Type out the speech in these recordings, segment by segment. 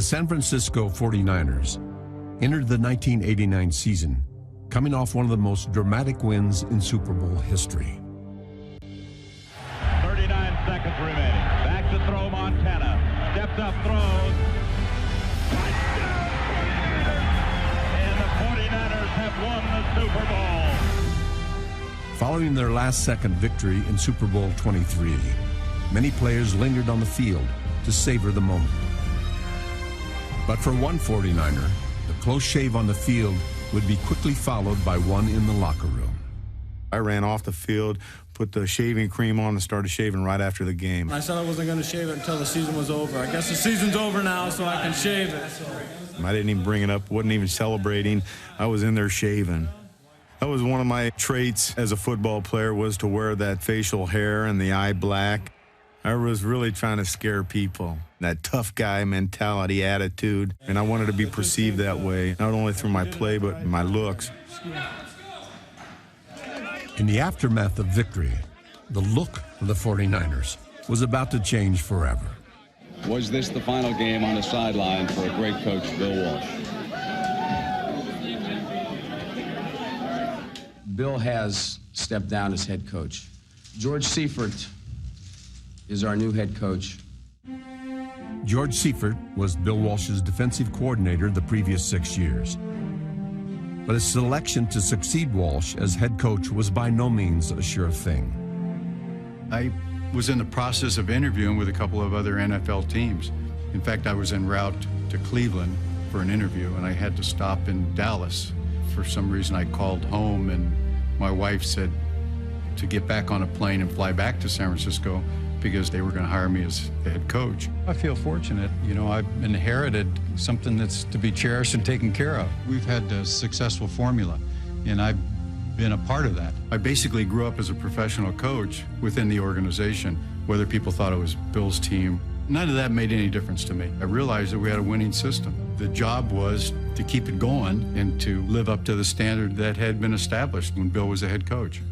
The San Francisco 49ers entered the 1989 season coming off one of the most dramatic wins in Super Bowl history. 39 seconds remaining. Back to throw Montana. Steps up, throws. And the 49ers have won the Super Bowl. Following their last-second victory in Super Bowl 23, many players lingered on the field to savor the moment. But for one 49er, the close shave on the field would be quickly followed by one in the locker room. I ran off the field, put the shaving cream on, and started shaving right after the game. I said I wasn't going to shave it until the season was over. I guess the season's over now, so I can shave it. I didn't even bring it up, wasn't even celebrating. I was in there shaving. That was one of my traits as a football player, was to wear that facial hair and the eye black. I was really trying to scare people, that tough guy mentality, attitude, and I wanted to be perceived that way, not only through my play, but my looks. In the aftermath of victory, the look of the 49ers was about to change forever. Was this the final game on the sideline for a great coach, Bill Walsh? Bill has stepped down as head coach. George Seifert is our new head coach. George Seifert was Bill Walsh's defensive coordinator the previous 6 years. But his selection to succeed Walsh as head coach was by no means a sure thing. I was in the process of interviewing with a couple of other NFL teams. In fact, I was en route to Cleveland for an interview, and I had to stop in Dallas. For some reason, I called home, and my wife said to get back on a plane and fly back to San Francisco because they were going to hire me as the head coach. I feel fortunate. You know, I've inherited something that's to be cherished and taken care of. We've had a successful formula, and I've been a part of that. I basically grew up as a professional coach within the organization, whether people thought it was Bill's team. None of that made any difference to me. I realized that we had a winning system. The job was to keep it going and to live up to the standard that had been established when Bill was the head coach.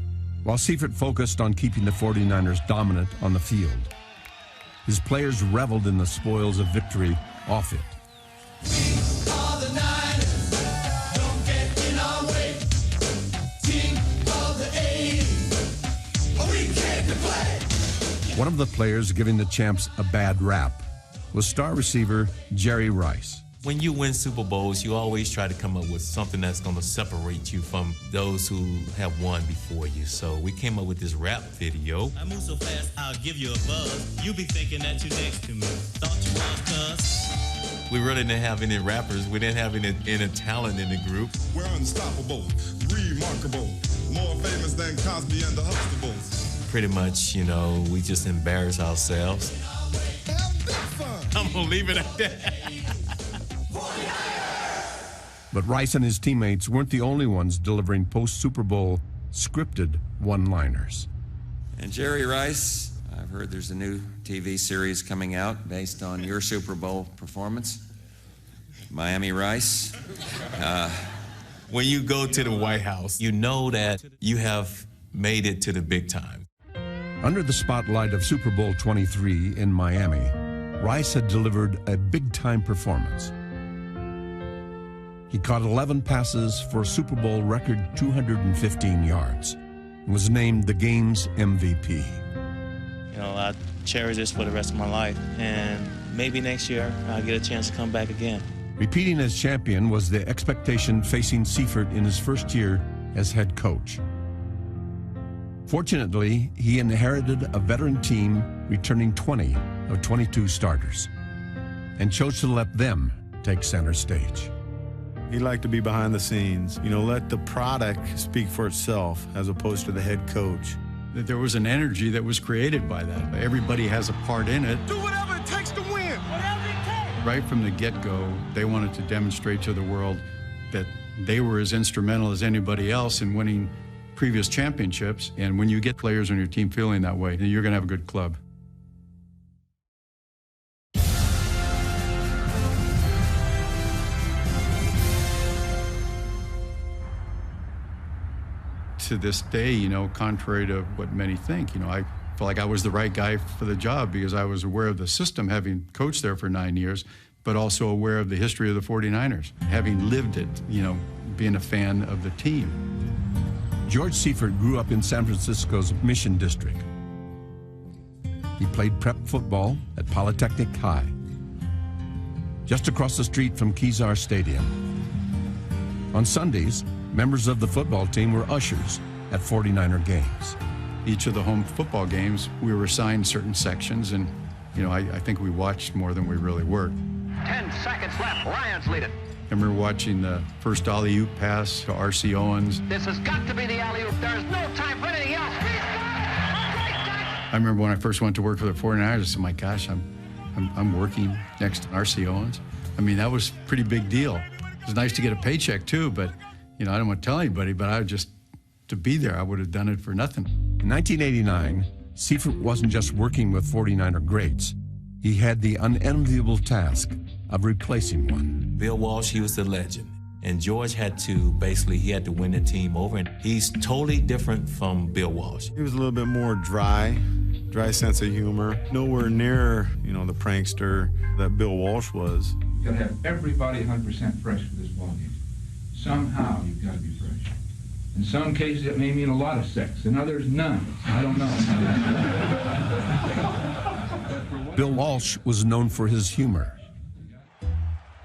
While Seifert focused on keeping the 49ers dominant on the field, his players reveled in the spoils of victory off it. One of the players giving the champs a bad rap was star receiver Jerry Rice. When you win Super Bowls, you always try to come up with something that's going to separate you from those who have won before you. So we came up with this rap video. I move so fast, I'll give you a buzz. You be thinking that you're next to me. Thought you was, cuz. We really didn't have any rappers. We didn't have any talent in the group. We're unstoppable, remarkable, more famous than Cosby and the Huxtables. Pretty much, you know, we just embarrass ourselves. I'm going to leave it at that. But Rice and his teammates weren't the only ones delivering post-Super Bowl scripted one-liners. And Jerry Rice, I've heard there's a new TV series coming out based on your Super Bowl performance. Miami Rice. When you go to the White House, you know that you have made it to the big time. Under the spotlight of Super Bowl 23 in Miami, Rice had delivered a big-time performance. He caught 11 passes for a Super Bowl record 215 yards and was named the game's MVP. You know, I cherish this for the rest of my life, and maybe next year I'll get a chance to come back again. Repeating as champion was the expectation facing Seifert in his first year as head coach. Fortunately, he inherited a veteran team returning 20 of 22 starters and chose to let them take center stage. He liked to be behind the scenes. You know, let the product speak for itself as opposed to the head coach. There was an energy that was created by that. Everybody has a part in it. Do whatever it takes to win. Whatever it takes. Right from the get-go, they wanted to demonstrate to the world that they were as instrumental as anybody else in winning previous championships. And when you get players on your team feeling that way, then you're going to have a good club. To this day, you know, contrary to what many think, you know, I felt like I was the right guy for the job because I was aware of the system, having coached there for 9 years, but also aware of the history of the 49ers, having lived it, you know, being a fan of the team. George Seifert grew up in San Francisco's Mission District. He played prep football at Polytechnic High, just across the street from Kezar Stadium. On Sundays, members of the football team were ushers at 49er games. Each of the home football games, we were assigned certain sections, and you know, I think we watched more than we really worked. 10 seconds left. Lions lead it. I remember watching the first alley-oop pass to R.C. Owens. This has got to be the alley-oop. There's no time for anything else. I remember when I first went to work for the 49ers, I said, my gosh, I'm working next to R.C. Owens. I mean, that was a pretty big deal. It was nice to get a paycheck too, but you know, I don't want to tell anybody, but I just, to be there, I would have done it for nothing. In 1989, Seifert wasn't just working with 49er greats. He had the unenviable task of replacing one. Bill Walsh, he was the legend. And George had to, basically, he had to win the team over. And he's totally different from Bill Walsh. He was a little bit more dry sense of humor. Nowhere near, you know, the prankster that Bill Walsh was. You've got to have everybody 100% fresh for this ballgame. Somehow you've got to be fresh. In some cases, it may mean a lot of sex. In others, none. I don't know. Bill Walsh was known for his humor.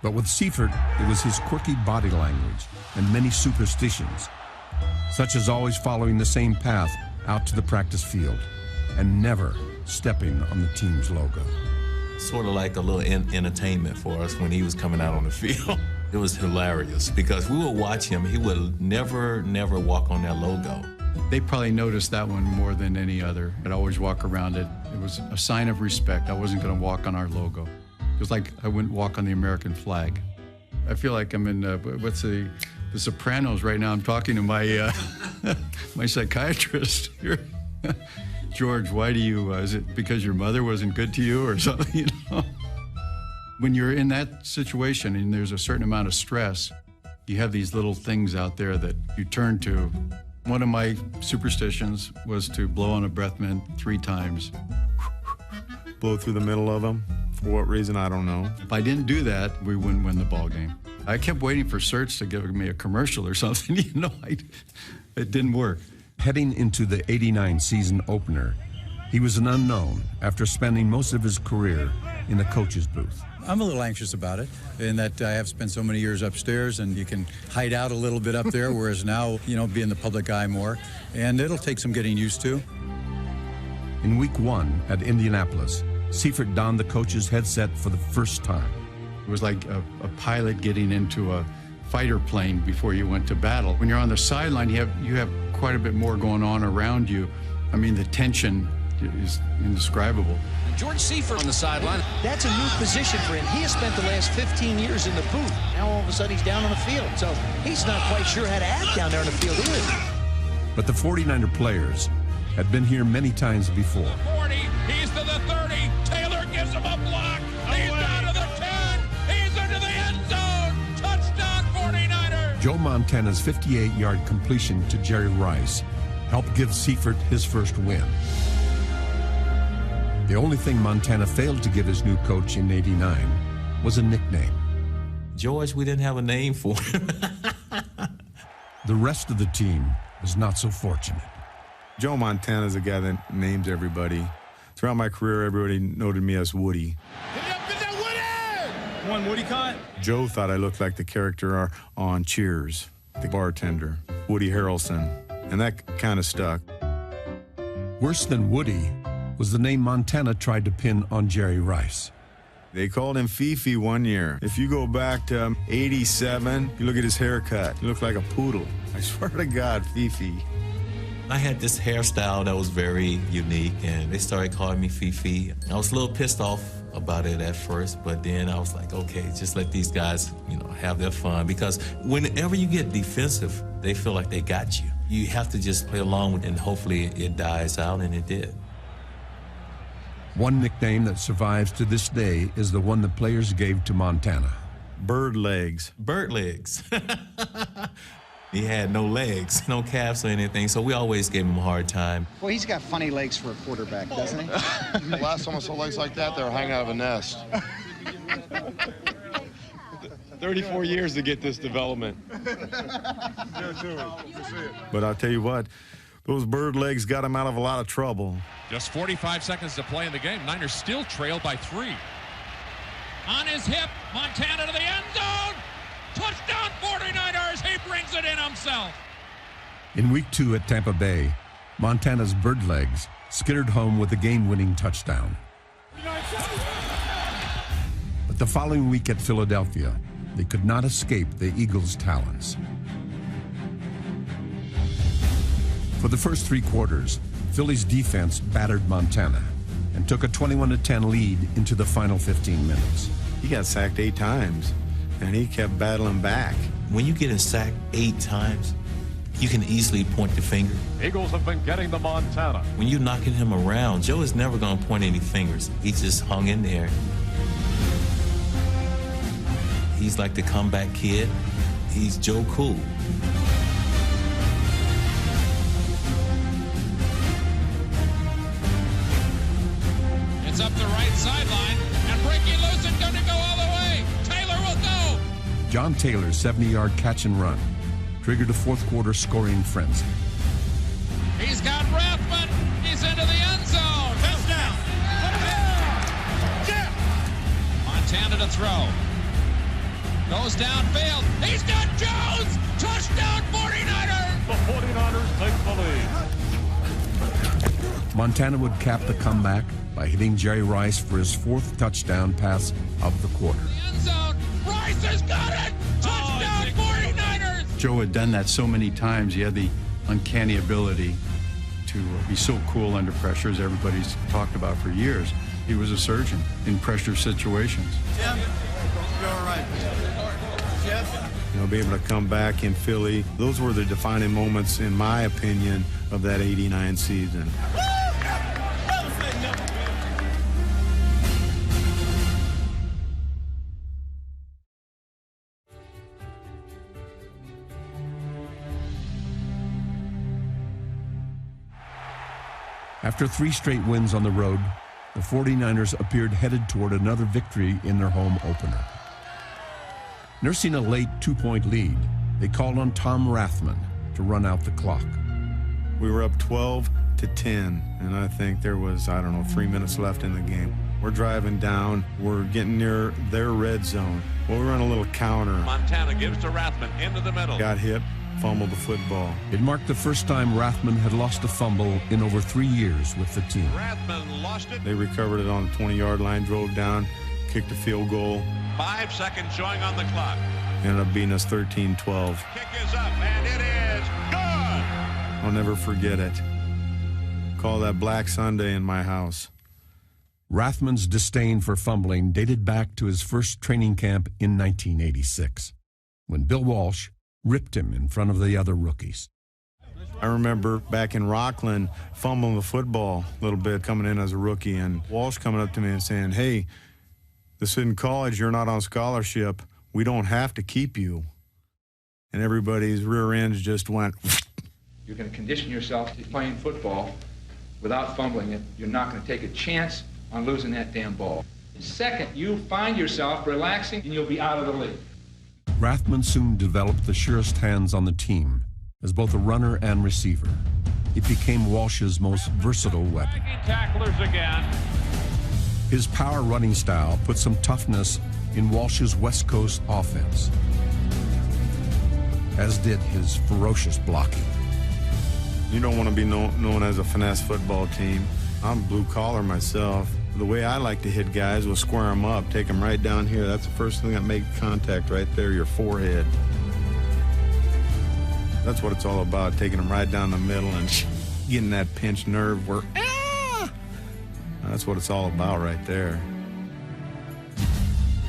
But with Seifert, it was his quirky body language and many superstitions, such as always following the same path out to the practice field and never stepping on the team's logo. Sort of like a little entertainment for us when he was coming out on the field. It was hilarious because we would watch him. He would never walk on that logo. They probably noticed that one more than any other. I'd always walk around it. It was a sign of respect. I wasn't going to walk on our logo. It was like I wouldn't walk on the American flag. I feel like I'm in, what's the Sopranos right now. I'm talking to my, my psychiatrist here. George, why do you, is it because your mother wasn't good to you or something, you know? When you're in that situation and there's a certain amount of stress, you have these little things out there that you turn to. One of my superstitions was to blow on a breath mint 3 times. Blow through the middle of them. For what reason, I don't know. If I didn't do that, we wouldn't win the ball game. I kept waiting for Search to give me a commercial or something, you know, it didn't work. Heading into the '89 season opener, he was an unknown after spending most of his career in the coach's booth. I'm a little anxious about it, in that I have spent so many years upstairs and you can hide out a little bit up there, whereas now, you know, be in the public eye more, and it'll take some getting used to. In week 1 at Indianapolis, Seifert donned the coach's headset for the first time. It was like a pilot getting into a fighter plane before you went to battle. When you're on the sideline, you have quite a bit more going on around you. I mean, the tension is indescribable. George Seifert on the sideline. That's a new position for him. He has spent the last 15 years in the booth. Now all of a sudden he's down on the field. So he's not quite sure how to act down there on the field either. But the 49er players had been here many times before. 40, he's to the 30. Taylor gives him a block. He's down to the 10. He's into the end zone. Touchdown 49ers. Joe Montana's 58-yard completion to Jerry Rice helped give Seifert his first win. The only thing Montana failed to give his new coach in '89 was a nickname. George, we didn't have a name for him. The rest of the team was not so fortunate. Joe Montana's a guy that names everybody. Throughout my career, everybody noted me as Woody. One Woody caught. Joe thought I looked like the character on Cheers, the bartender, Woody Harrelson, and that kind of stuck. Worse than Woody was the name Montana tried to pin on Jerry Rice. They called him Fifi one year. If you go back to '87, you look at his haircut, he looked like a poodle. I swear to God, Fifi. I had this hairstyle that was very unique, and they started calling me Fifi. I was a little pissed off about it at first, but then I was like, okay, just let these guys, you know, have their fun, because whenever you get defensive, they feel like they got you. You have to just play along with it, and hopefully it dies out, and it did. One nickname that survives to this day is the one the players gave to Montana. Bird legs. Bird legs. He had no legs, no calves or anything, so we always gave him a hard time. Well, he's got funny legs for a quarterback, doesn't he? The last time I saw legs like that, they were hanging out of a nest. 34 years to get this development. But I'll tell you what, those bird legs got him out of a lot of trouble. Just 45 seconds to play in the game. Niners still trail by 3. On his hip, Montana to the end zone. Touchdown 49ers. He brings it in himself. In week 2 at Tampa Bay, Montana's bird legs skittered home with a game-winning touchdown. But the following week at Philadelphia, they could not escape the Eagles' talons. For the first 3 quarters, Philly's defense battered Montana and took a 21-10 lead into the final 15 minutes. He got sacked 8 times, and he kept battling back. When you get sacked 8 times, you can easily point the finger. Eagles have been getting the Montana. When you're knocking him around, Joe is never going to point any fingers. He just hung in there. He's like the comeback kid. He's Joe Cool. It's up the right sideline, and breaking loose and going to go all the way. Taylor will go. John Taylor's 70-yard catch and run triggered a fourth-quarter scoring frenzy. He's got Rathman. He's into the end zone. Touchdown. Yeah. Montana to throw. Goes downfield. He's got Jones. Touchdown 49ers. The 49ers take the lead. Montana would cap the comeback by hitting Jerry Rice for his 4th touchdown pass of the quarter. End zone. Rice has got it. Touchdown 49ers. Joe had done that so many times. He had the uncanny ability to be so cool under pressure, as everybody's talked about for years. He was a surgeon in pressure situations. Jim, you're all right. Jeff? You know, be able to come back in Philly, those were the defining moments, in my opinion, of that '89 season. After 3 straight wins on the road, the 49ers appeared headed toward another victory in their home opener. Nursing a late 2-point lead, they called on Tom Rathman to run out the clock. We were up 12-10, and I think there was, 3 minutes left in the game. We're driving down. We're getting near their red zone. Well, we run a little counter. Montana gives to Rathman into the middle. Got hit, fumbled the football. It marked the first time Rathman had lost a fumble in over 3 years with the team. Rathman lost it. They recovered it on the 20-yard line, drove down, kicked a field goal. 5 seconds showing on the clock. Ended up beating us 13-12. Kick is up, and it is good. I'll never forget it. Call that Black Sunday in my house. Rathman's disdain for fumbling dated back to his first training camp in 1986, when Bill Walsh ripped him in front of the other rookies. I remember back in Rockland fumbling the football a little bit coming in as a rookie, and Walsh coming up to me and saying, "Hey, this isn't college, you're not on scholarship, we don't have to keep you." And everybody's rear ends just went. You're going to condition yourself to playing football without fumbling it. You're not going to take a chance on losing that damn ball. Second, you find yourself relaxing and you'll be out of the league. Rathman soon developed the surest hands on the team as both a runner and receiver. It became Walsh's most versatile weapon. Tacklers again. His power running style put some toughness in Walsh's West Coast offense, as did his ferocious blocking. You don't want to be known as a finesse football team. I'm blue collar myself. The way I like to hit guys was square them up, take them right down here. That's the first thing that makes contact right there, your forehead. That's what it's all about, taking them right down the middle and getting that pinched nerve where, ah! That's what it's all about right there.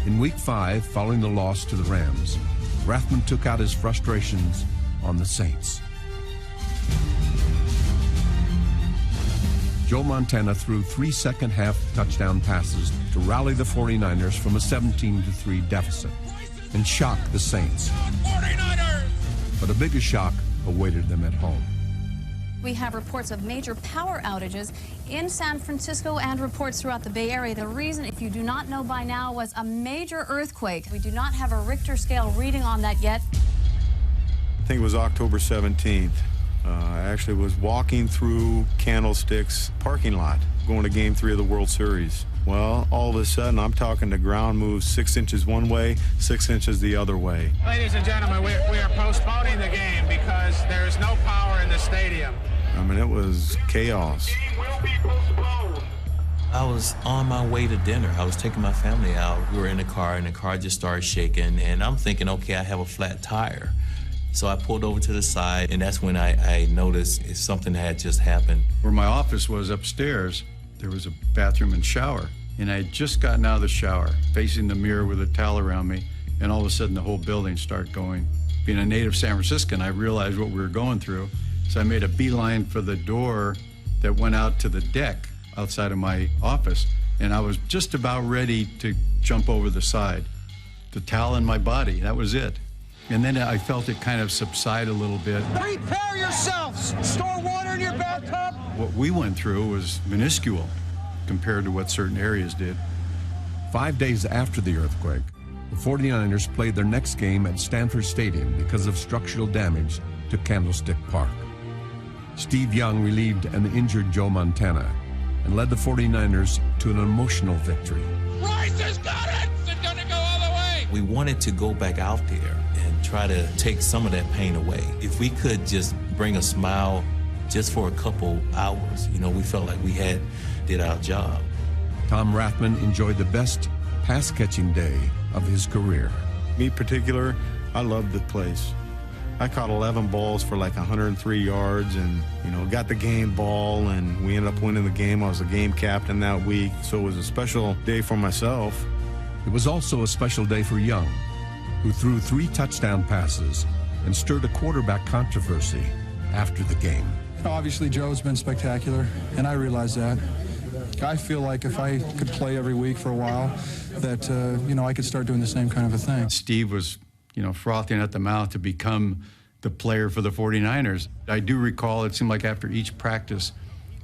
In week 5, following the loss to the Rams, Rathman took out his frustrations on the Saints. Joe Montana threw 3 second-half touchdown passes to rally the 49ers from a 17-3 deficit and shock the Saints. 49ers! But a bigger shock awaited them at home. We have reports of major power outages in San Francisco and reports throughout the Bay Area. The reason, if you do not know by now, was a major earthquake. We do not have a Richter scale reading on that yet. I think it was October 17th. I actually was walking through Candlestick's parking lot going to Game 3 of the World Series. Well, all of a sudden, I'm talking the ground moves 6 inches one way, 6 inches the other way. Ladies and gentlemen, we are postponing the game because there's no power in the stadium. I mean, it was chaos. I was on my way to dinner. I was taking my family out. We were in the car, and the car just started shaking, and I'm thinking, okay, I have a flat tire. So I pulled over to the side, and that's when I noticed something had just happened. Where my office was upstairs, there was a bathroom and shower. And I had just gotten out of the shower, facing the mirror with a towel around me, and all of a sudden the whole building started going. Being a native San Franciscan, I realized what we were going through. So I made a beeline for the door that went out to the deck outside of my office. And I was just about ready to jump over the side. The towel in my body, that was it. And then I felt it kind of subside a little bit. Prepare yourselves! Store water in your bathtub! What we went through was minuscule compared to what certain areas did. 5 days after the earthquake, the 49ers played their next game at Stanford Stadium because of structural damage to Candlestick Park. Steve Young relieved an injured Joe Montana and led the 49ers to an emotional victory. Rice has got it! It's going to go all the way! We wanted to go back out there and try to take some of that pain away. If we could just bring a smile just for a couple hours, you know, we felt like we did our job. Tom Rathman enjoyed the best pass-catching day of his career. Me in particular, I loved the place. I caught 11 balls for like 103 yards and, you know, got the game ball, and we ended up winning the game. I was the game captain that week, so it was a special day for myself. It was also a special day for Young, who threw 3 touchdown passes and stirred a quarterback controversy after the game. Obviously, Joe's been spectacular, and I realize that. I feel like if I could play every week for a while, that, you know, I could start doing the same kind of a thing. Steve was, you know, frothing at the mouth to become the player for the 49ers. I do recall it seemed like after each practice,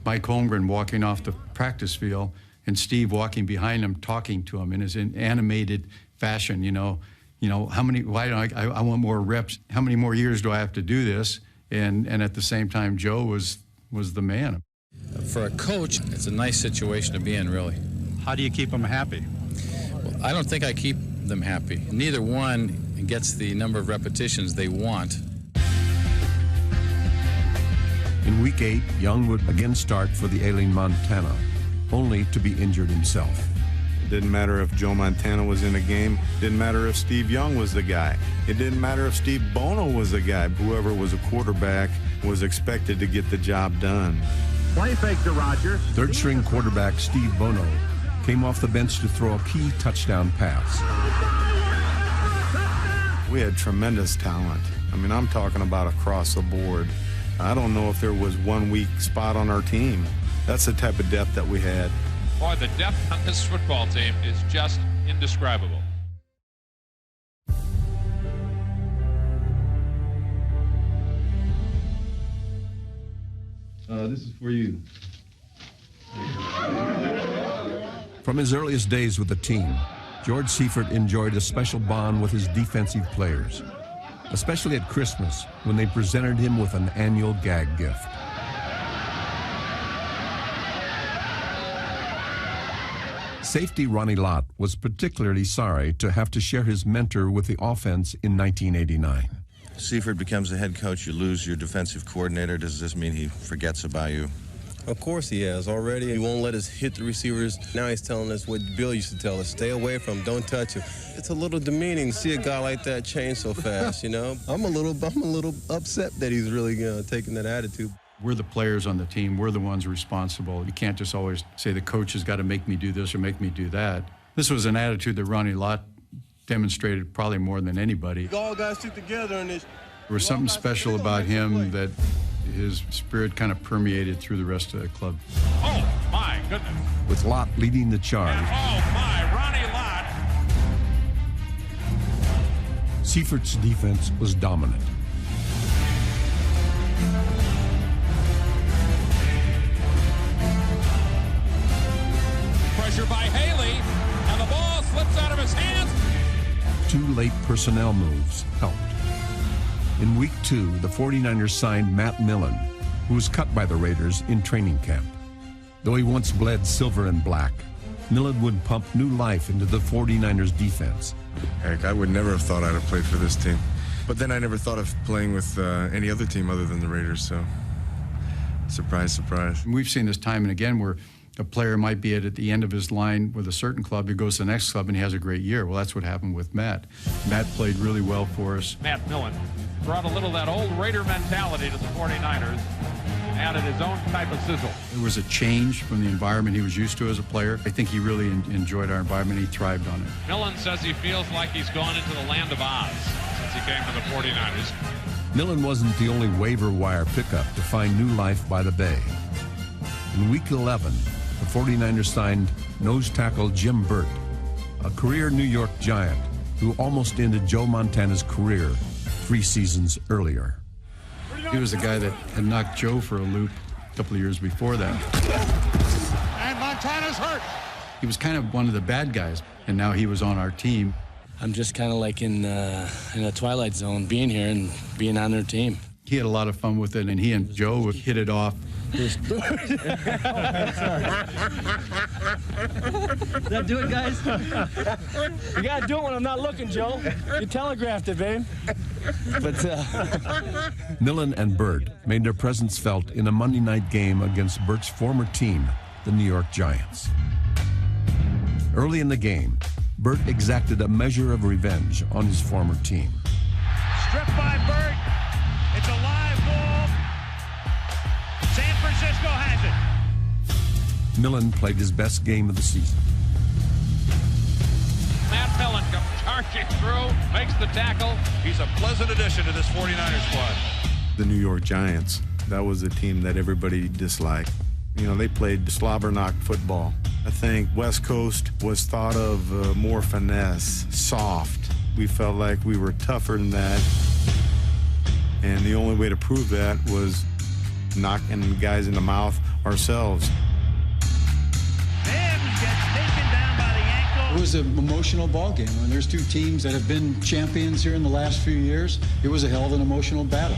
Mike Holmgren walking off the practice field and Steve walking behind him, talking to him in his animated fashion, you know, how many, why don't I want more reps. How many more years do I have to do this? And at the same time, Joe was the man. For a coach, it's a nice situation to be in, really. How do you keep them happy? Well, I don't think I keep them happy. Neither one gets the number of repetitions they want. In Week 8, Young would again start for the ailing Montana, only to be injured himself. It didn't matter if Joe Montana was in the game. It didn't matter if Steve Young was the guy. It didn't matter if Steve Bono was the guy. Whoever was a quarterback was expected to get the job done. Play fake to Rodgers. Third-string quarterback Steve Bono came off the bench to throw a key touchdown pass. We had tremendous talent. I mean, I'm talking about across the board. I don't know if there was one weak spot on our team. That's the type of depth that we had. Boy, the depth on this football team is just indescribable. This is for you. From his earliest days with the team, George Seifert enjoyed a special bond with his defensive players, especially at Christmas when they presented him with an annual gag gift. Safety Ronnie Lott was particularly sorry to have to share his mentor with the offense in 1989. Seifert becomes the head coach, you lose your defensive coordinator. Does this mean he forgets about you? Of course he has already. He won't let us hit the receivers. Now he's telling us what Bill used to tell us, stay away from him, don't touch him. It's a little demeaning to see a guy like that change so fast, you know? I'm a little upset that he's really taking that attitude. We're the players on the team. We're the ones responsible. You can't just always say the coach has got to make me do this or make me do that. This was an attitude that Ronnie Lott demonstrated probably more than anybody. We all got to stick together in this. There was something special about him that his spirit kind of permeated through the rest of the club. Oh, my goodness. With Lott leading the charge. And, oh, my, Ronnie Lott. Seifert's defense was dominant. late personnel moves helped. In week 2, the 49ers signed Matt Millen, who was cut by the Raiders in training camp. Though he once bled silver and black, Millen would pump new life into the 49ers defense. Heck, I would never have thought I'd have played for this team. But then I never thought of playing with any other team other than the Raiders, so surprise, surprise. We've seen this time and again where a player might be at the end of his line with a certain club, he goes to the next club and he has a great year. Well, that's what happened with Matt. Matt played really well for us. Matt Millen brought a little of that old Raider mentality to the 49ers, added his own type of sizzle. It was a change from the environment he was used to as a player. I think he really enjoyed our environment. He thrived on it. Millen says he feels like he's gone into the land of Oz since he came to the 49ers. Millen wasn't the only waiver wire pickup to find new life by the Bay. In week 11, the 49ers signed nose tackle Jim Burt, a career New York Giant who almost ended Joe Montana's career 3 seasons earlier. He was the guy that had knocked Joe for a loop a couple of years before that. And Montana's hurt. He was kind of one of the bad guys, and now he was on our team. I'm just kind of like in a twilight zone, being here and being on their team. He had a lot of fun with it, and he and Joe would hit it off. That do it, guys? You gotta do it when I'm not looking, Joe. You telegraphed it, babe. But Millen and Burt made their presence felt in a Monday night game against Burt's former team, the New York Giants. Early in the game, Burt exacted a measure of revenge on his former team. Stripped by Burt. It's a live ball. San Francisco has it. Millen played his best game of the season. Matt Millen comes charging through, makes the tackle. He's a pleasant addition to this 49ers squad. The New York Giants, that was a team that everybody disliked. You know, they played slobber knock football. I think West Coast was thought of more finesse, soft. We felt like we were tougher than that. And the only way to prove that was knocking guys in the mouth ourselves. It was an emotional ball game. When there's 2 teams that have been champions here in the last few years, it was a hell of an emotional battle.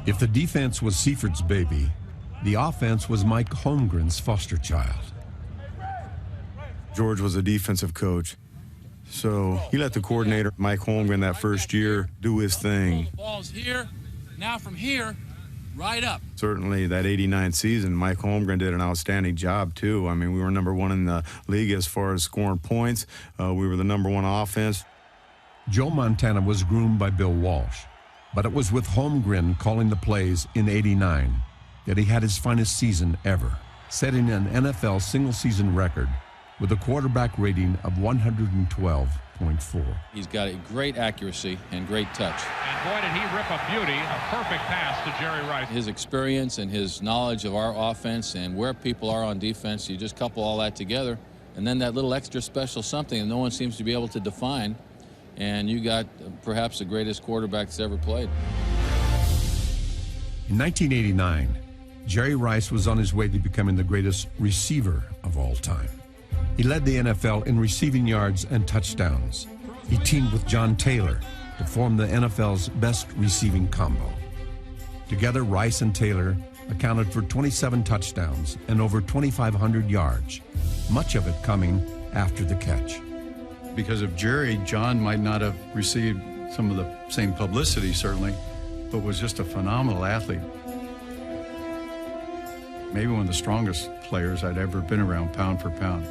If the defense was Seifert's baby, the offense was Mike Holmgren's foster child. George was a defensive coach, so he let the coordinator, Mike Holmgren, that first year, do his thing. The ball's here. Now from here, right up. Certainly that 89 season, Mike Holmgren did an outstanding job, too. I mean, we were #1 in the league as far as scoring points. We were the #1 offense. Joe Montana was groomed by Bill Walsh, but it was with Holmgren calling the plays in '89 that he had his finest season ever, setting an NFL single-season record with a quarterback rating of 112.4. He's got a great accuracy and great touch. And boy, did he rip a beauty, a perfect pass to Jerry Rice. His experience and his knowledge of our offense and where people are on defense, you just couple all that together, and then that little extra special something that no one seems to be able to define, and you got perhaps the greatest quarterback that's ever played. In 1989, Jerry Rice was on his way to becoming the greatest receiver of all time. He led the NFL in receiving yards and touchdowns. He teamed with John Taylor to form the NFL's best receiving combo. Together, Rice and Taylor accounted for 27 touchdowns and over 2,500 yards, much of it coming after the catch. Because of Jerry, John might not have received some of the same publicity, certainly, but was just a phenomenal athlete. Maybe one of the strongest players I'd ever been around, pound for pound.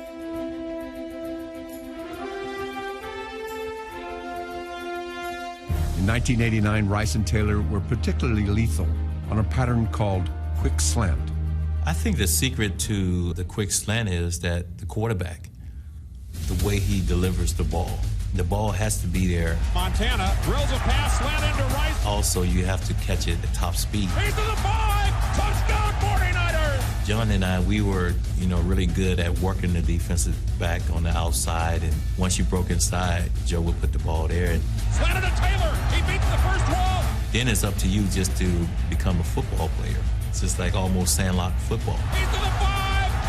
In 1989, Rice and Taylor were particularly lethal on a pattern called quick slant. I think the secret to the quick slant is that the quarterback, the way he delivers the ball has to be there. Montana drills a pass, slant into Rice. Also, you have to catch it at top speed. He's to the 5, touchdown 49ers! John and I, we were, really good at working the defensive back on the outside, and once you broke inside, Joe would put the ball there. And slanted to Taylor, he beats the first wall. Then it's up to you just to become a football player. It's just like almost sandlot football. He's to the 5.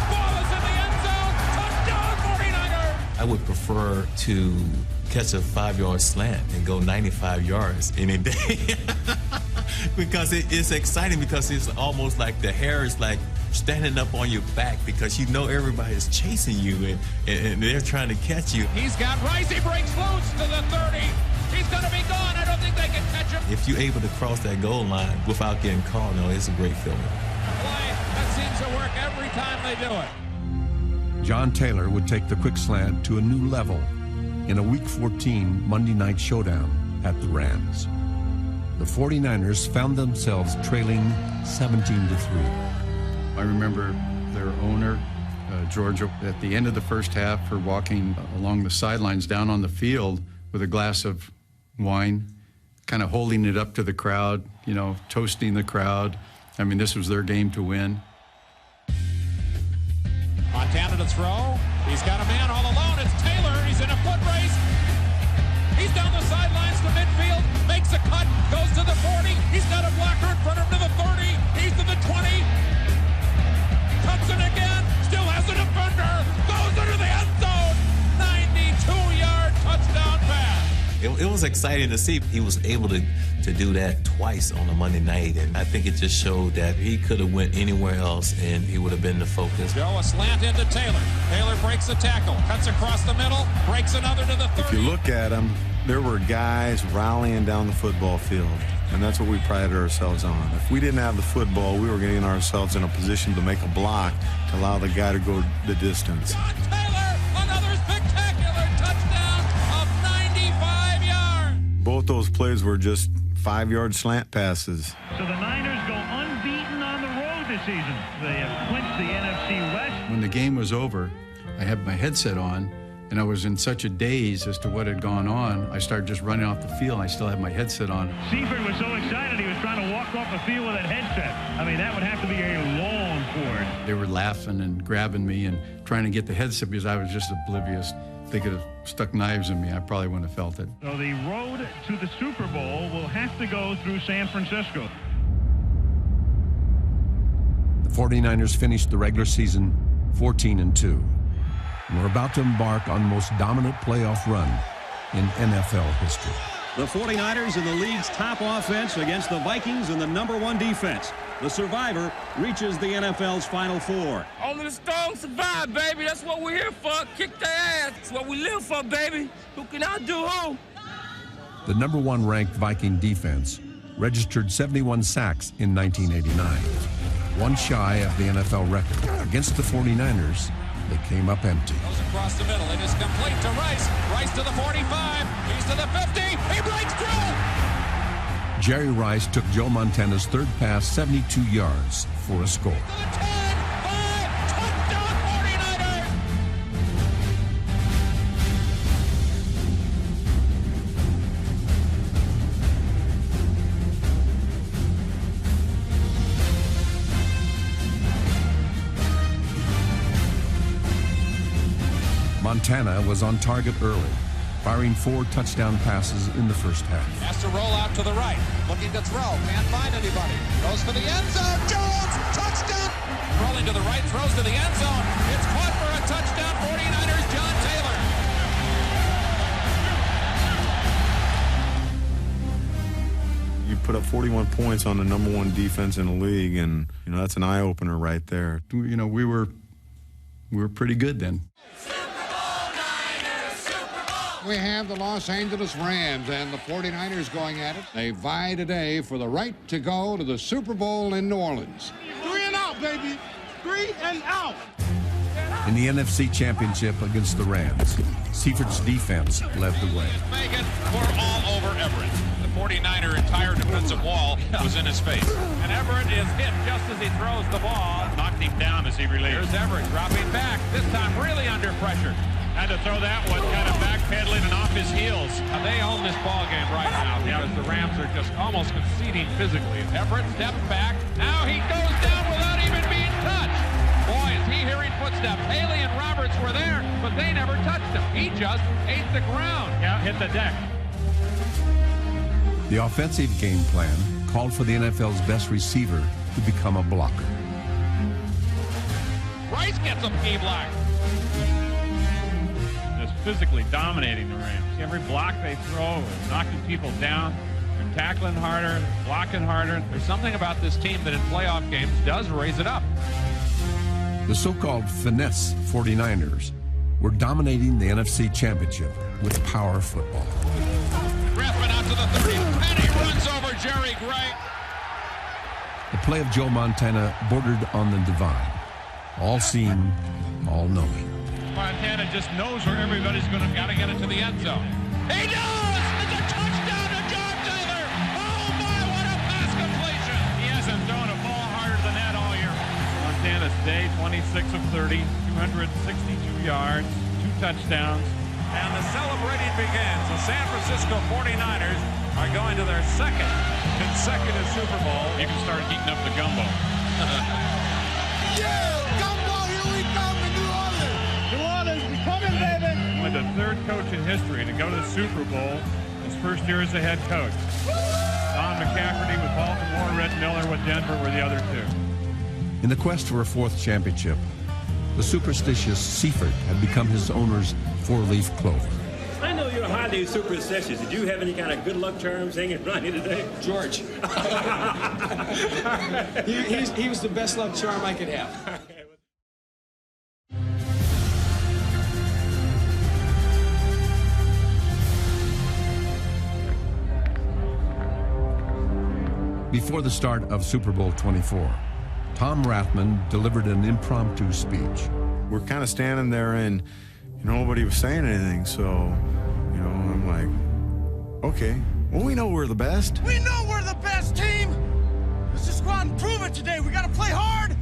Ball is in the end zone. Touchdown 49ers. I would prefer to catch a 5-yard slant and go 95 yards any day. Because it's exciting, because it's almost like the hair is like standing up on your back, because you know everybody is chasing you and they're trying to catch you. He's got Rice. He breaks loose to the 30. He's going to be gone. I don't think they can catch him. If you're able to cross that goal line without getting caught, no, it's a great feeling. Play that seems to work every time they do it. John Taylor would take the quick slant to a new level in a Week 14 Monday night showdown at the Rams. The 49ers found themselves trailing 17-3. I remember their owner, Georgia, at the end of the first half, her walking along the sidelines down on the field with a glass of wine, kind of holding it up to the crowd, you know, toasting the crowd. I mean, this was their game to win. Montana to throw. He's got a man all alone. It's Taylor. He's in a foot race. He's down the sidelines to midfield, makes a cut, goes to the 40. He's got a blocker in front of him to the 30. He's to the 20. Cuts it again. Still has a defender. Goes into the end zone. 92-yard touchdown pass. It was exciting to see. He was able to do that twice on a Monday night, and I think it just showed that he could have went anywhere else and he would have been the focus. Joe, a slant into Taylor. Taylor breaks the tackle, cuts across the middle, breaks another to the 30. If you look at them, there were guys rallying down the football field, and that's what we prided ourselves on. If we didn't have the football, we were getting ourselves in a position to make a block to allow the guy to go the distance. John Taylor, another spectacular touchdown of 95 yards. Both those plays were just 5-yard slant passes. So the Niners go unbeaten on the road this season. They have clinched the NFC West. When the game was over, I had my headset on, and I was in such a daze as to what had gone on. I started just running off the field, and I still had my headset on. Seifert was so excited he was trying to walk off the field with that headset. I mean, that would have to be a long cord. They were laughing and grabbing me and trying to get the headset because I was just oblivious. They could have stuck knives in me. I probably wouldn't have felt it. So the road to the Super Bowl will have to go through San Francisco. The 49ers finished the regular season 14-2. And we're about to embark on the most dominant playoff run in NFL history. The 49ers in the league's top offense against the Vikings in the #1 defense. The survivor reaches the NFL's Final Four. Only the strong survive, baby. That's what we're here for. Kick their ass. That's what we live for, baby. Who can outdo who? The #1 ranked Viking defense registered 71 sacks in 1989, one shy of the NFL record. Against the 49ers, they came up empty. Goes across the middle. It is complete to Rice. Rice to the 45. He's to the 50. He breaks through. Jerry Rice took Joe Montana's third pass 72 yards for a score. Montana was on target early, firing 4 touchdown passes in the first half. Has to roll out to the right. Looking to throw. Can't find anybody. Goes for the end zone. Jones! Touchdown! Rolling to the right. Throws to the end zone. It's caught for a touchdown. 49ers, John Taylor. You put up 41 points on the #1 defense in the league, and you know that's an eye-opener right there. You know, we were pretty good then. We have the Los Angeles Rams and the 49ers going at it. They vie today for the right to go to the Super Bowl in New Orleans. 3 and out, baby. 3 and out. In the NFC Championship against the Rams, Seifert's defense led the way. Megan, we're all over Everett. The 49er entire defensive wall was in his face. And Everett is hit just as he throws the ball. Knocked him down as he released. Here's Everett dropping back, this time really under pressure. Had to throw that one kind of backpedaling and off his heels. Now they own this ball game right now because the Rams are just almost conceding physically. Everett steps back. Now he goes down without even being touched. Boy, is he hearing footsteps. Haley and Roberts were there, but they never touched him. He just ate the ground. Yeah, hit the deck. The offensive game plan called for the NFL's best receiver to become a blocker. Rice gets a key block. Just physically dominating the Rams. Every block they throw is knocking people down. They're tackling harder, blocking harder. There's something about this team that in playoff games does raise it up. The so-called finesse 49ers were dominating the NFC Championship with power football. Rathman out to the 30, and he runs over Jerry Gray. The play of Joe Montana bordered on the divine. All seeing, all knowing. Montana just knows where everybody's got to get into the end zone. He does! It's a touchdown to John Taylor! Oh my, what a pass completion! He hasn't thrown a ball harder than that all year. Montana's day, 26 of 30, 262 yards, 2 touchdowns. And the celebrating begins. The San Francisco 49ers are going to their second consecutive Super Bowl. You can start heating up the gumbo. Yeah, gumbo, here we come to New Orleans. New Orleans, we coming, baby. Only the 3rd coach in history to go to the Super Bowl his first year as a head coach. Don McCafferty with Baltimore, Red Miller with Denver were the other 2. In the quest for a 4th championship, the superstitious Seifert had become his owner's 4-leaf clover. I know you're highly superstitious. Did you have any kind of good luck charms hanging around here today? George. he was the best luck charm I could have. Before the start of Super Bowl 24, Tom Rathman delivered an impromptu speech. We're kind of standing there and nobody was saying anything, so, I'm like, okay, well, we know we're the best. We know we're the best team. Let's just go out and prove it today. We got to play hard,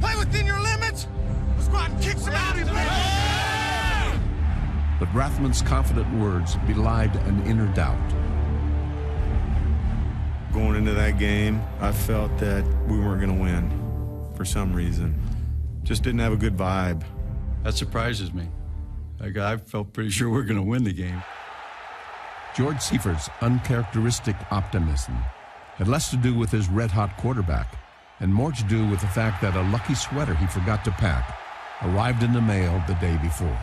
play within your limits. Let's go out and kick some out of here. But Rathman's confident words belied an inner doubt. Going into that game, I felt that we weren't going to win for some reason. Just didn't have a good vibe. That surprises me. I felt pretty sure we're going to win the game. George Seifert's uncharacteristic optimism had less to do with his red-hot quarterback and more to do with the fact that a lucky sweater he forgot to pack arrived in the mail the day before.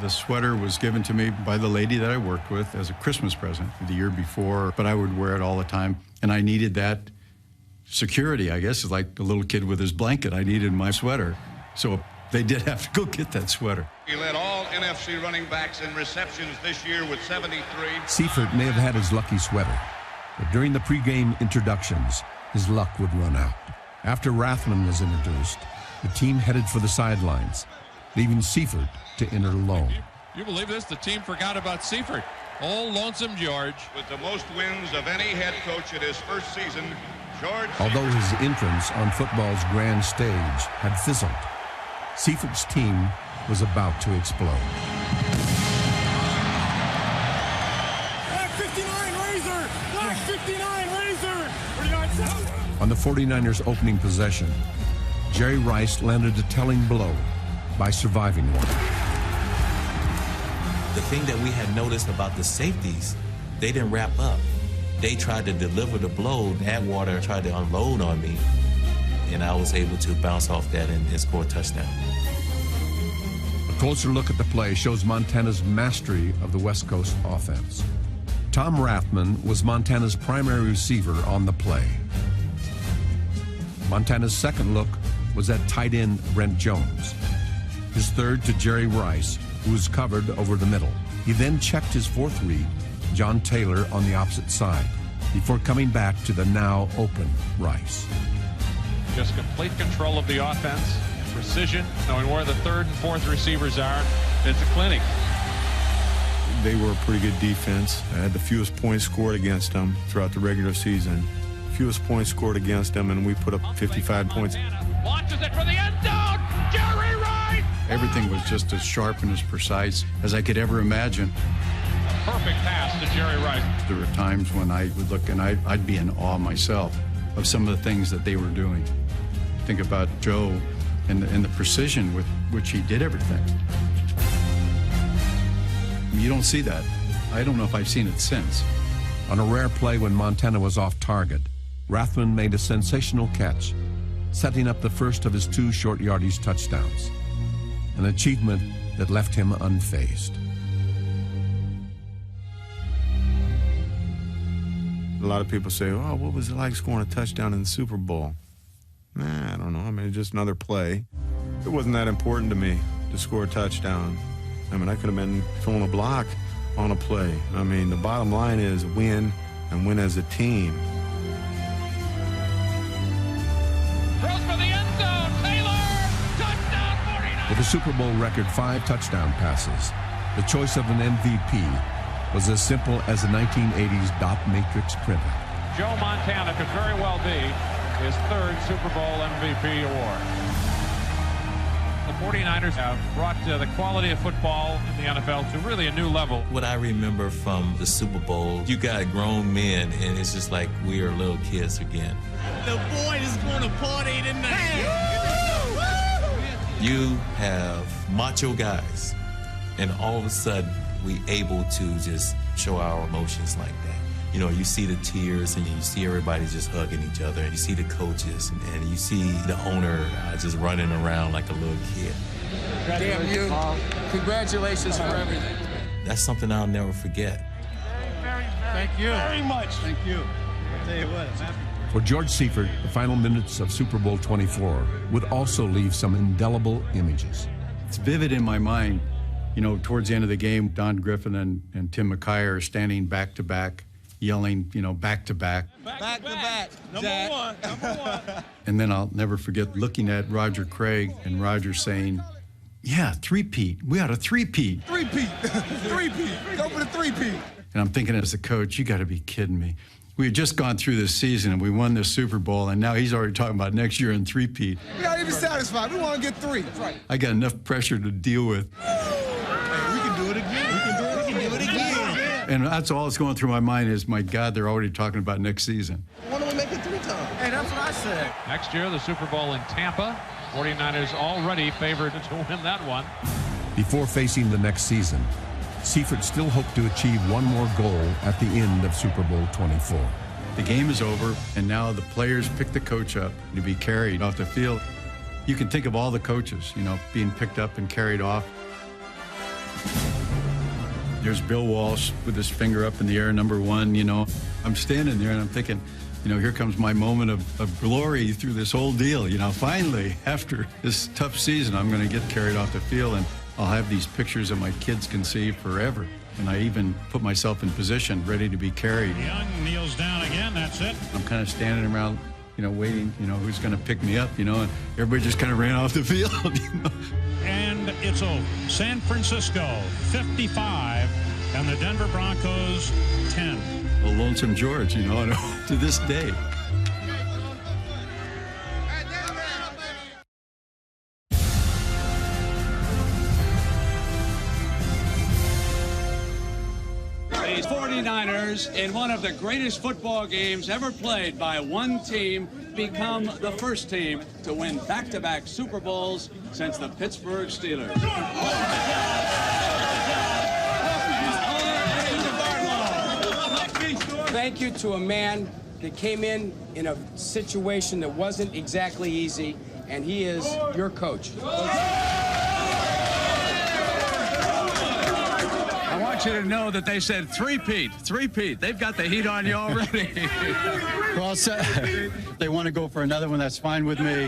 The sweater was given to me by the lady that I worked with as a Christmas present the year before, but I would wear it all the time, and I needed that security, I guess. It's like the little kid with his blanket. I needed my sweater. So they did have to go get that sweater. He led all NFC running backs in receptions this year with 73. Seifert may have had his lucky sweater, but during the pregame introductions, his luck would run out. After Rathman was introduced, the team headed for the sidelines, leaving Seifert to enter alone. You believe this? The team forgot about Seifert. Old Lonesome George. With the most wins of any head coach in his first season, George. Although his entrance on football's grand stage had fizzled, Seifert's team was about to explode. 59 Razor! 59 Razor! 49 On the 49ers' opening possession, Jerry Rice landed a telling blow by surviving one. The thing that we had noticed about the safeties, they didn't wrap up. They tried to deliver the blow. Atwater tried to unload on me, and I was able to bounce off that and score a touchdown. A closer look at the play shows Montana's mastery of the West Coast offense. Tom Rathman was Montana's primary receiver on the play. Montana's second look was at tight end Brent Jones. His third to Jerry Rice, who was covered over the middle. He then checked his fourth read, John Taylor, on the opposite side, before coming back to the now open Rice. Just complete control of the offense, precision, knowing where the third and fourth receivers are. It's a clinic. They were a pretty good defense. I had the fewest points scored against them throughout the regular season. Fewest points scored against them, and we put up 55 points. Launches it for the end zone. Jerry Rice. Everything was just as sharp and as precise as I could ever imagine. A perfect pass to Jerry Rice. There were times when I would look and I'd be in awe myself of some of the things that they were doing. Think about Joe and the precision with which he did everything. You don't see that. I don't know if I've seen it since. On a rare play when Montana was off target, Rathman made a sensational catch setting up the first of his 2 short yardage touchdowns, an achievement that left him unfazed. A lot of people say, oh, what was it like scoring a touchdown in the Super Bowl? Nah, I don't know. I mean, just another play. It wasn't that important to me to score a touchdown. I mean, I could have been throwing a block on a play. I mean, the bottom line is win, and win as a team. Throws for the end zone. Taylor! Touchdown 49! With a Super Bowl record 5 touchdown passes, the choice of an MVP was as simple as a 1980s dot matrix printer. Joe Montana could very well be his 3rd Super Bowl MVP award. The 49ers have brought the quality of football in the NFL to really a new level. What I remember from the Super Bowl, you got grown men, and it's just like we are little kids again. The boy is going to party tonight. You have macho guys, and all of a sudden, we able to just show our emotions like that. You know, you see the tears, and you see everybody just hugging each other, and you see the coaches, and you see the owner just running around like a little kid. Damn you. Congratulations for everything. That's something I'll never forget. Thank you. Very much. Thank you. I'll tell you what, I'm happy. For George Seifert, the final minutes of Super Bowl 24 would also leave some indelible images. It's vivid in my mind. You know, towards the end of the game, Don Griffin and Tim McKay are standing back to back, yelling, you know, back to back. Back to back. Number one. And then I'll never forget looking at Roger Craig and Roger saying, yeah, 3-peat. We ought to 3-peat. 3-peat. 3-peat. Go for the 3-peat. And I'm thinking as a coach, you got to be kidding me. We had just gone through this season and we won this Super Bowl, and now he's already talking about next year in 3-peat. We're not even satisfied. We want to get 3. That's right. I got enough pressure to deal with. And that's all that's going through my mind is, my God, they're already talking about next season. Why don't we make it 3 times? Hey, that's what I said. Next year, the Super Bowl in Tampa. 49ers already favored to win that one. Before facing the next season, Seifert still hoped to achieve one more goal at the end of Super Bowl 24. The game is over, and now the players pick the coach up to be carried off the field. You can think of all the coaches, you know, being picked up and carried off. There's Bill Walsh with his finger up in the air, number 1, you know. I'm standing there and I'm thinking, you know, here comes my moment of glory through this whole deal. You know, finally, after this tough season, I'm going to get carried off the field, and I'll have these pictures that my kids can see forever. And I even put myself in position, ready to be carried. Young kneels down again, that's it. I'm kind of standing around, you know, waiting, you know, who's going to pick me up, you know, and everybody just kind of ran off the field, you know. And it's over. San Francisco 55 and the Denver Broncos 10. Well, Lonesome George, you know, to this day. These 49ers, in one of the greatest football games ever played by one team, become the first team to win back-to-back Super Bowls since the Pittsburgh Steelers. Thank you to a man that came in a situation that wasn't exactly easy, and he is your coach. I want you to know that they said 3-peat, 3-peat. They've got the heat on you already. Well, they want to go for another one, that's fine with me.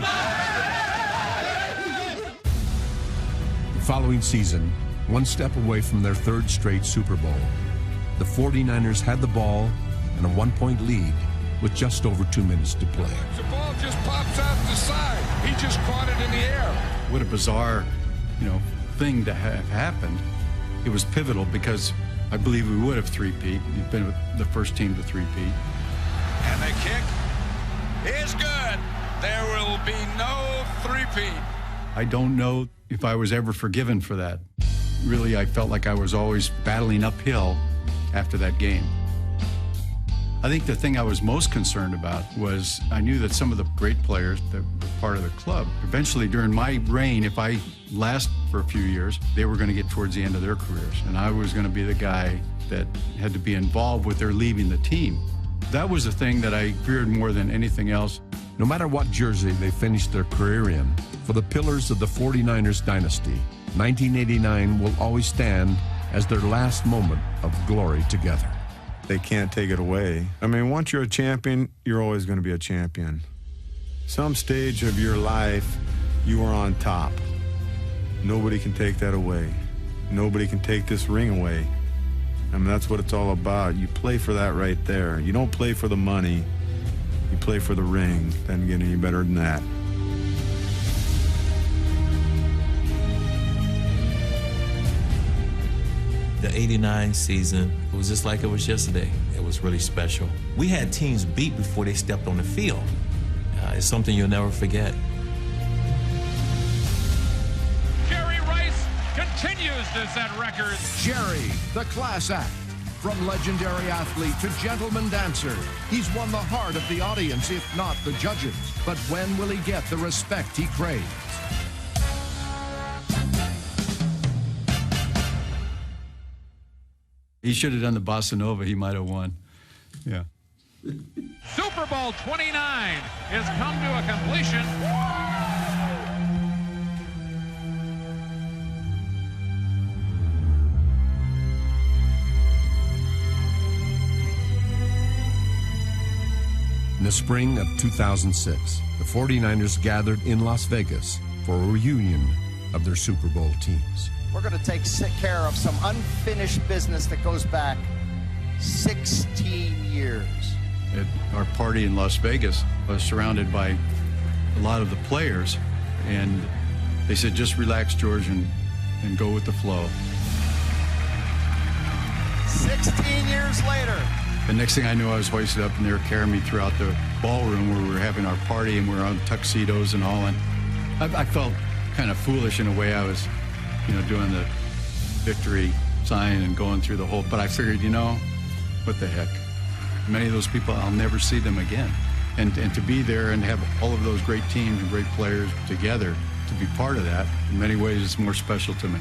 The following season, one step away from their 3rd straight Super Bowl, the 49ers had the ball and a 1-point lead with just over 2 minutes to play. The ball just pops out the side. He just caught it in the air. What a bizarre, you know, thing to have happened. It was pivotal because I believe we would have 3-peat. We've been the first team to 3-peat. And the kick is good. There will be no 3-peat. I don't know if I was ever forgiven for that. Really, I felt like I was always battling uphill after that game. I think the thing I was most concerned about was I knew that some of the great players that were part of the club, eventually during my reign, if I last for a few years, they were going to get towards the end of their careers. And I was going to be the guy that had to be involved with their leaving the team. That was the thing that I feared more than anything else. No matter what jersey they finished their career in, for the pillars of the 49ers dynasty, 1989 will always stand as their last moment of glory together. They can't take it away. I mean, once you're a champion, you're always going to be a champion. Some stage of your life, you are on top. Nobody can take that away. Nobody can take this ring away. I mean, that's what it's all about. You play for that right there. You don't play for the money. You play for the ring. Doesn't get any better than that. The '89 season, it was just like it was yesterday. It was really special. We had teams beat before they stepped on the field. It's something you'll never forget. Jerry Rice continues to set records. Jerry, the class act. From legendary athlete to gentleman dancer, he's won the heart of the audience, if not the judges. But when will he get the respect he craves? He should have done the bossa nova. He might have won. Yeah. Super Bowl 29 has come to a completion. In the spring of 2006, the 49ers gathered in Las Vegas for a reunion of their Super Bowl teams. We're going to take care of some unfinished business that goes back 16 years. At our party in Las Vegas, I was surrounded by a lot of the players, and they said, just relax, George, and go with the flow. 16 years later. The next thing I knew, I was hoisted up, and they were carrying me throughout the ballroom where we were having our party, and we were on tuxedos and all. And I felt kind of foolish in a way. I was, doing the victory sign and going through the whole, but I figured, what the heck? Many of those people, I'll never see them again. And to be there and have all of those great teams and great players together, to be part of that, in many ways, it's more special to me.